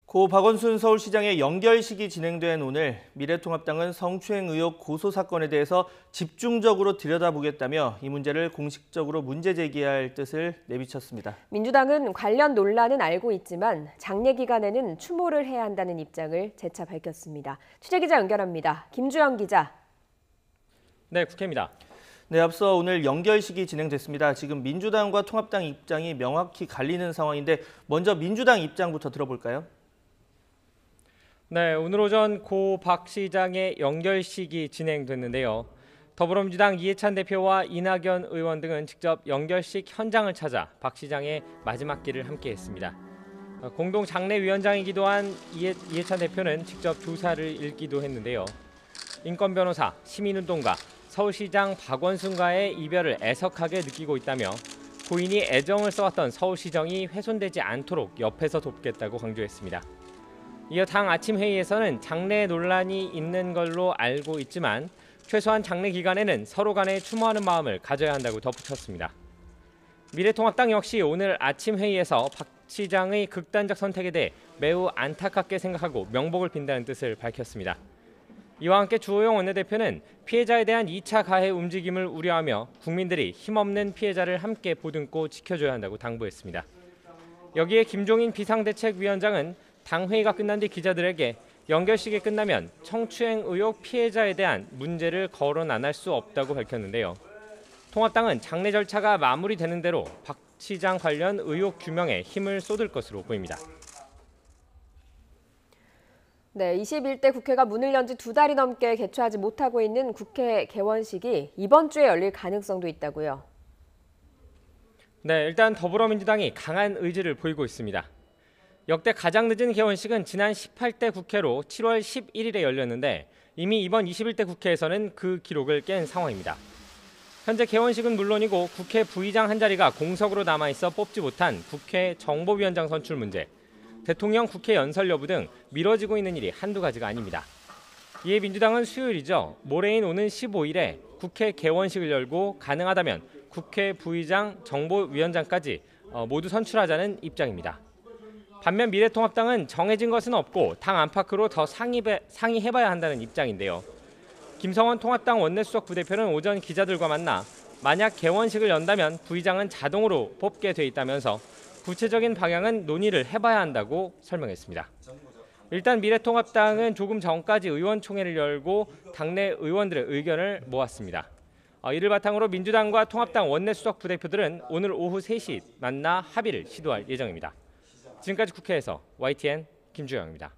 고 박원순 서울시장의 연결식이 진행된 오늘 미래통합당은 성추행 의혹 고소 사건에 대해서 집중적으로 들여다보겠다며 이 문제를 공식적으로 문제 제기할 뜻을 내비쳤습니다. 민주당은 관련 논란은 알고 있지만 장례 기간에는 추모를 해야 한다는 입장을 재차 밝혔습니다. 취재기자 연결합니다. 김주영 기자. 네, 국회입니다. 네, 앞서 오늘 연결식이 진행됐습니다. 지금 민주당과 통합당 입장이 명확히 갈리는 상황인데 먼저 민주당 입장부터 들어볼까요? 네, 오늘 오전 고 박 시장의 연결식이 진행됐는데요. 더불어민주당 이해찬 대표와 이낙연 의원 등은 직접 연결식 현장을 찾아 박 시장의 마지막 길을 함께했습니다. 공동 장례위원장이기도 한 이해찬 대표는 직접 조사를 읽기도 했는데요. 인권 변호사, 시민운동가, 서울시장 박원순과의 이별을 애석하게 느끼고 있다며 고인이 애정을 써왔던 서울시정이 훼손되지 않도록 옆에서 돕겠다고 강조했습니다. 이어 당 아침 회의에서는 장례 논란이 있는 걸로 알고 있지만 최소한 장례 기간에는 서로 간에 추모하는 마음을 가져야 한다고 덧붙였습니다. 미래통합당 역시 오늘 아침 회의에서 박 시장의 극단적 선택에 대해 매우 안타깝게 생각하고 명복을 빈다는 뜻을 밝혔습니다. 이와 함께 주호영 원내대표는 피해자에 대한 2차 가해 움직임을 우려하며 국민들이 힘없는 피해자를 함께 보듬고 지켜줘야 한다고 당부했습니다. 여기에 김종인 비상대책위원장은 당 회의가 끝난 뒤 기자들에게 연결식이 끝나면 성추행 의혹 피해자에 대한 문제를 거론 안 할 수 없다고 밝혔는데요. 통합당은 장례 절차가 마무리되는 대로 박 시장 관련 의혹 규명에 힘을 쏟을 것으로 보입니다. 네, 21대 국회가 문을 연 지 2달이 넘게 개최하지 못하고 있는 국회 개원식이 이번 주에 열릴 가능성도 있다고요. 네, 일단 더불어민주당이 강한 의지를 보이고 있습니다. 역대 가장 늦은 개원식은 지난 18대 국회로 7월 11일에 열렸는데 이미 이번 21대 국회에서는 그 기록을 깬 상황입니다. 현재 개원식은 물론이고 국회 부의장 한 자리가 공석으로 남아있어 뽑지 못한 국회 정보위원장 선출 문제, 대통령 국회 연설 여부 등 미뤄지고 있는 일이 한두 가지가 아닙니다. 이에 민주당은 수요일이죠. 모레인 오는 15일에 국회 개원식을 열고 가능하다면 국회 부의장, 정보위원장까지 모두 선출하자는 입장입니다. 반면 미래통합당은 정해진 것은 없고 당 안팎으로 더 상의해봐야 한다는 입장인데요. 김성원 통합당 원내수석 부대표는 오전 기자들과 만나 만약 개원식을 연다면 부의장은 자동으로 뽑게 돼 있다면서 구체적인 방향은 논의를 해봐야 한다고 설명했습니다. 일단 미래통합당은 조금 전까지 의원총회를 열고 당내 의원들의 의견을 모았습니다. 이를 바탕으로 민주당과 통합당 원내수석 부대표들은 오늘 오후 3시 만나 합의를 시도할 예정입니다. 지금까지 국회에서 YTN 김주영입니다.